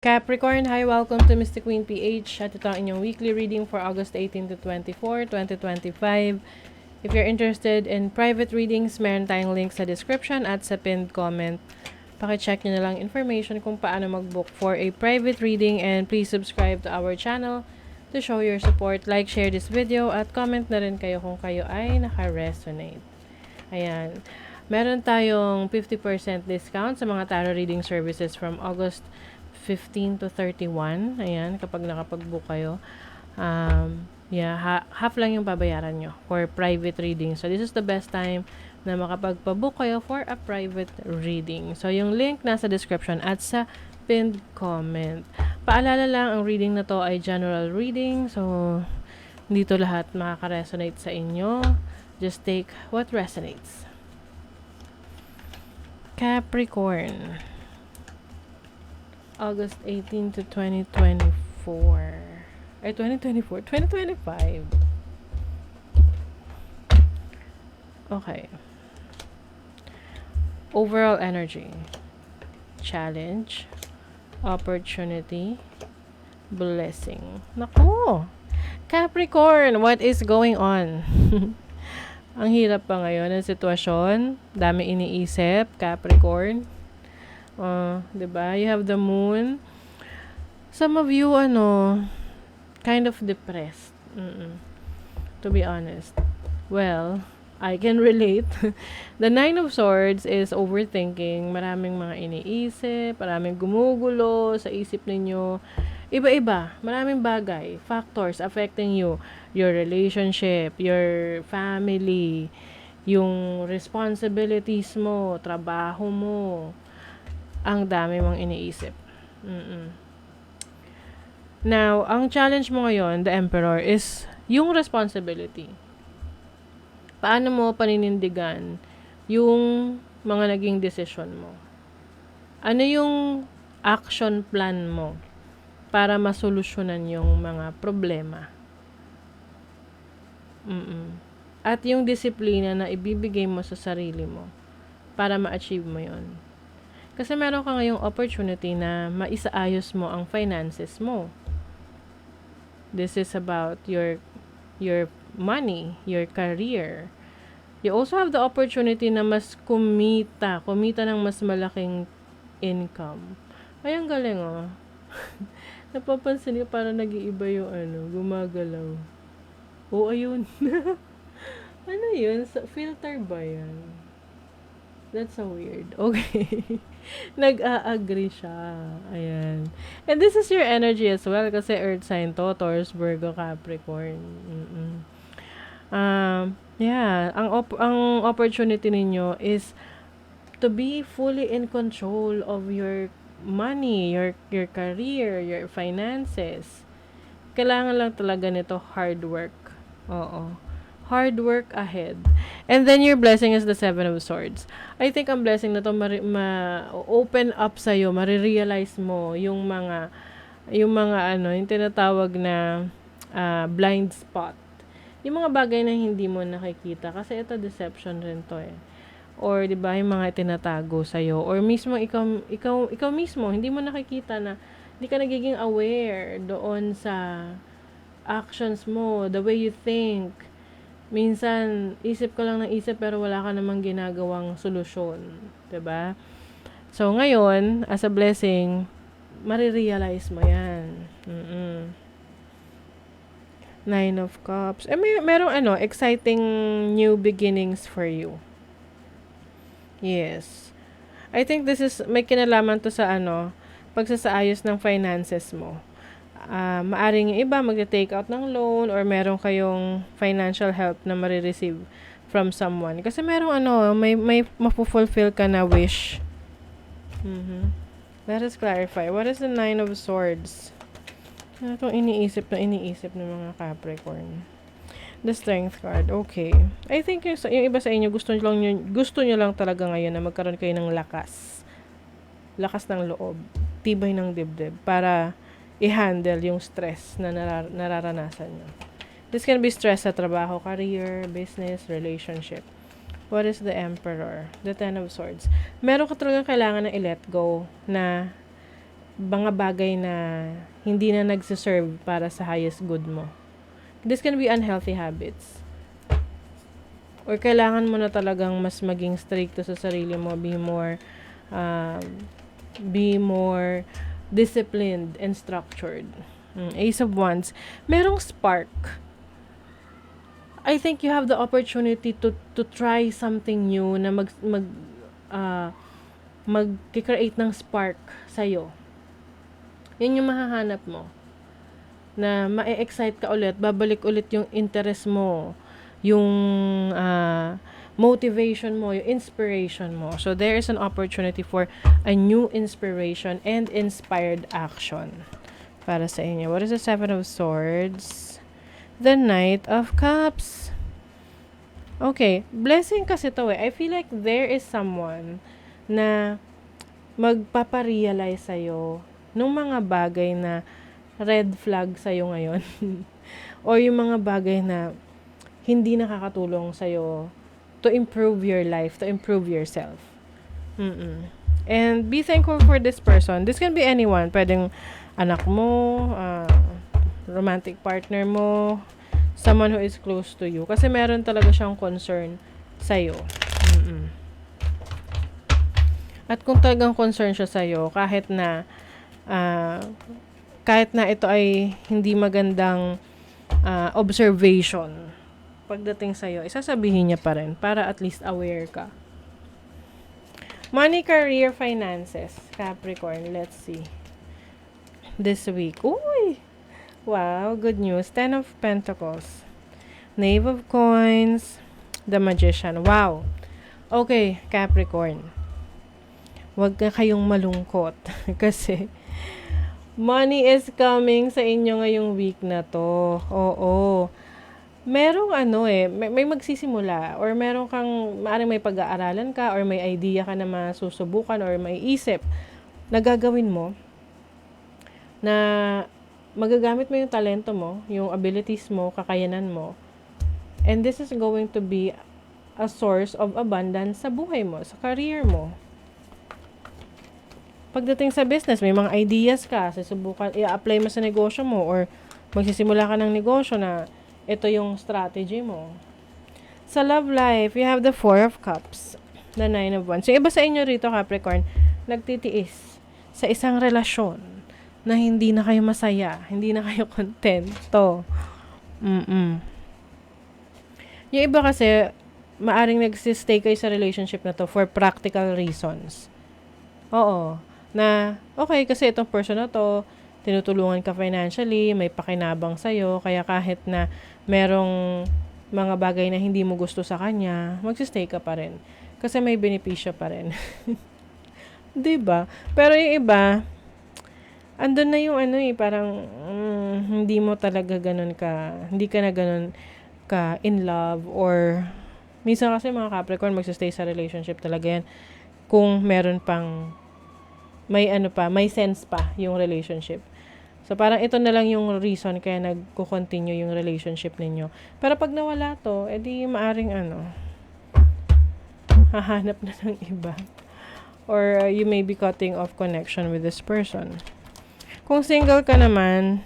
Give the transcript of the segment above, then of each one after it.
Capricorn, hi, welcome to Mystic Queen PH. At ito ang inyong weekly reading for August 18 to 24, 2025. If you're interested in private readings, meron tayong link sa description at sa pinned comment. Pakicheck nyo na lang information kung paano mag-book for a private reading, and please subscribe to our channel to show your support. Like, share this video at comment na rin kayo kung kayo ay naka-resonate. Ayan. Meron tayong 50% discount sa mga tarot reading services from August 15 to 31. Ayan, kapag nakapag-book kayo. Half lang yung babayaran nyo for private reading. So, this is the best time na makapagpa-book kayo for a private reading. So, yung link nasa description at sa pinned comment. Paalala lang, ang reading na to ay general reading. So, dito lahat makaka-resonate sa inyo. Just take what resonates. Capricorn, August 18 to 2024. Ay, 2024. 2025. Okay. Overall energy. Challenge. Opportunity. Blessing. Naku! Capricorn, what is going on? Ang hirap pa ngayon ng sitwasyon. Dami iniisip. Capricorn. Diba? You have the moon. Some of you, kind of depressed. To be honest. Well, I can relate. The Nine of Swords is overthinking. Maraming mga iniisip. Maraming gumugulo sa isip ninyo. Iba-iba. Maraming bagay. Factors affecting you. Your relationship. Your family. Yung responsibilities mo. Trabaho mo. Ang dami mong iniisip. Now, ang challenge mo ngayon, the Emperor, is yung responsibility. Paano mo paninindigan yung mga naging decision mo? Ano yung action plan mo para masolusyonan yung mga problema? At yung disiplina na ibibigay mo sa sarili mo para ma-achieve mo yon. Kasi meron ka ngayong opportunity na maisaayos mo ang finances mo. This is about your money, your career. You also have the opportunity na mas kumita ng mas malaking income. Ay, ang galing, oh. Napapansin niyo parang nag-iiba yung gumagalaw. Oh, ayun. Ano yun? Filter ba yan? That's so weird. Okay. Nag-a-agree siya. Ayan. And this is your energy as well kasi Earth sign to, Taurus, Virgo, Capricorn. Ang opportunity ninyo is to be fully in control of your money, your career, your finances. Kailangan lang talaga nito hard work. Oo. Hard work ahead. And then your blessing is the Seven of Swords. I think ang blessing na to open up sa'yo, marirealize mo yung tinatawag na blind spot. Yung mga bagay na hindi mo nakikita. Kasi ito deception rin to eh. Or, di ba, yung mga tinatago sa'yo. Or mismo, ikaw mismo, hindi mo nakikita na, hindi ka nagiging aware doon sa actions mo, the way you think. Minsan, isip ka lang ng isip pero wala ka namang ginagawang solusyon. 'Di ba? So, ngayon, as a blessing, marirealize mo yan. Nine of Cups. Merong exciting new beginnings for you. Yes. I think may kinalaman to sa pagsasaayos ng finances mo. Maaring yung iba mag-take out ng loan or meron kayong financial help na marireceive from someone. Kasi merong may mapufulfill ka na wish. Let us clarify. What is the Nine of Swords? Ano itong iniisip ng mga Capricorn? The Strength card. Okay. I think yung iba sa inyo gusto nyo lang talaga ngayon na magkaroon kayo ng lakas. Lakas ng loob. Tibay ng dibdib. Para i-handle yung stress na nararanasan nyo. This can be stress sa trabaho, career, business, relationship. What is the Emperor? The Ten of Swords. Meron ka talagang kailangan na i-let go na mga bagay na hindi na nagsiserve para sa highest good mo. This can be unhealthy habits. Or kailangan mo na talagang mas maging stricto sa sarili mo, um, be more disciplined and structured. Ace of Wands, merong spark. I think you have the opportunity to try something new na mag-create ng spark sa'yo. Yun yung mahahanap mo. Na ma-excite ka ulit, babalik ulit yung interest mo, yung motivation mo, yung inspiration mo. So, there is an opportunity for a new inspiration and inspired action para sa inyo. What is the Seven of Swords? The Knight of Cups. Okay, blessing kasi to eh. I feel like there is someone na magpaparealize sa'yo nung mga bagay na red flag sa'yo ngayon. O yung mga bagay na hindi nakakatulong sa'yo to improve your life, to improve yourself. And be thankful for this person. This can be anyone. Pwedeng anak mo, romantic partner mo, someone who is close to you. Kasi meron talaga siyang concern sa'yo. At kung talagang concern siya sa'yo, kahit na ito ay hindi magandang observation pagdating sa'yo, isasabihin niya pa rin para at least aware ka. Money, career, finances. Capricorn, let's see. This week. Uy! Wow, good news. 10 of Pentacles. Knave of Coins. The Magician. Wow. Okay, Capricorn. Huwag na kayong malungkot. Kasi, money is coming sa inyo ngayong week na to. Oo. Merong may magsisimula or meron kang, maaaring may pag-aaralan ka or may idea ka na masusubukan or may isip na gagawin mo na magagamit mo yung talento mo, yung abilities mo, kakayanan mo. And this is going to be a source of abundance sa buhay mo, sa career mo. Pagdating sa business, may mga ideas ka, susubukan, i-apply mo sa negosyo mo or magsisimula ka ng negosyo na ito yung strategy mo. Sa love life, you have the Four of Cups, the Nine of Wands. Yung iba sa inyo rito, Capricorn, nagtitiis sa isang relasyon na hindi na kayo masaya, hindi na kayo kontento. Yung iba kasi, maaring nagsistay kayo sa relationship na to for practical reasons. Oo. Na, okay, kasi itong person na to, tinutulungan ka financially, may pakinabang sa'yo, kaya kahit na merong mga bagay na hindi mo gusto sa kanya, magsistay ka pa rin. Kasi may benepisyo pa rin. Diba? Pero yung iba, andun na yung parang hindi mo talaga ganun ka, hindi ka na ganun ka in love or minsan kasi mga Capricorn magsistay sa relationship talaga yan kung meron pang may may sense pa yung relationship. So, parang ito na lang yung reason kaya nagko-continue yung relationship ninyo. Pero pag nawala to, edi maaring hahanap na ng iba. Or you may be cutting off connection with this person. Kung single ka naman,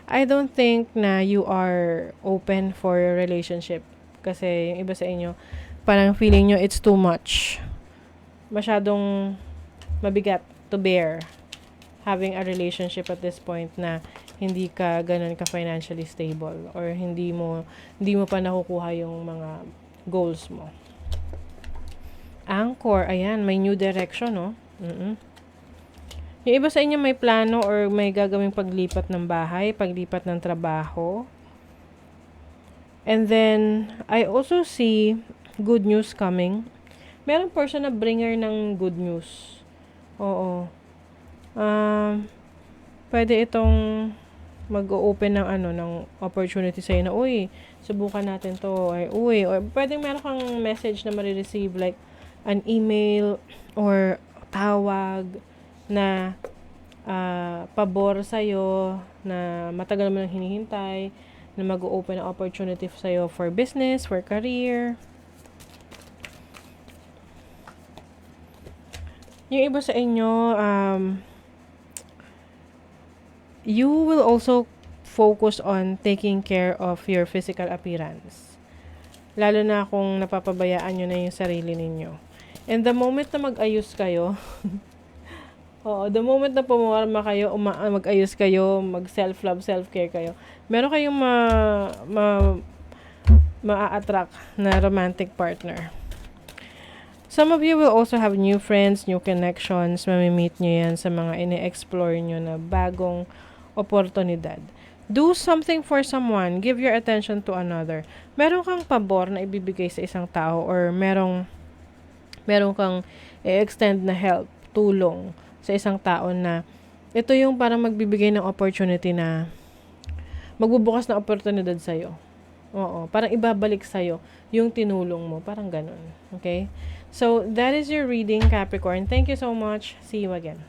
I don't think na you are open for a relationship. Kasi yung iba sa inyo, parang feeling nyo it's too much. Masyadong mabigat to bear having a relationship at this point na hindi ka ganun ka financially stable or hindi mo pa nakukuha yung mga goals mo. Anchor, ayan, may new direction, no? Yung iba sa inyo may plano or may gagawing paglipat ng bahay, paglipat ng trabaho. And then, I also see good news coming. Merong person na bringer ng good news. Oo. Pwede itong mag-open ng ng opportunity sa'yo na, uy, subukan natin to. Or pwedeng meron kang message na marireceive like an email or tawag na pabor sa'yo na matagal mo nang hinihintay na mag-open ng opportunity sa'yo for business, for career. Yung iba sa inyo, You will also focus on taking care of your physical appearance. Lalo na kung napapabayaan nyo na yung sarili ninyo. And the moment na mag-ayos kayo, the moment na pumarma kayo, mag-ayos kayo, mag-self-love, self-care kayo, meron kayong ma-attract na romantic partner. Some of you will also have new friends, new connections. Mamimit nyo yan sa mga ini-explore nyo na bagong oportunidad. Do something for someone. Give your attention to another. Meron kang pabor na ibibigay sa isang tao or meron kang i-extend na help, tulong sa isang tao na ito yung parang magbibigay ng opportunity na magbubukas ng oportunidad sa'yo. Oo, parang ibabalik sa'yo yung tinulong mo. Parang ganun. Okay? So, that is your reading, Capricorn. Thank you so much. See you again.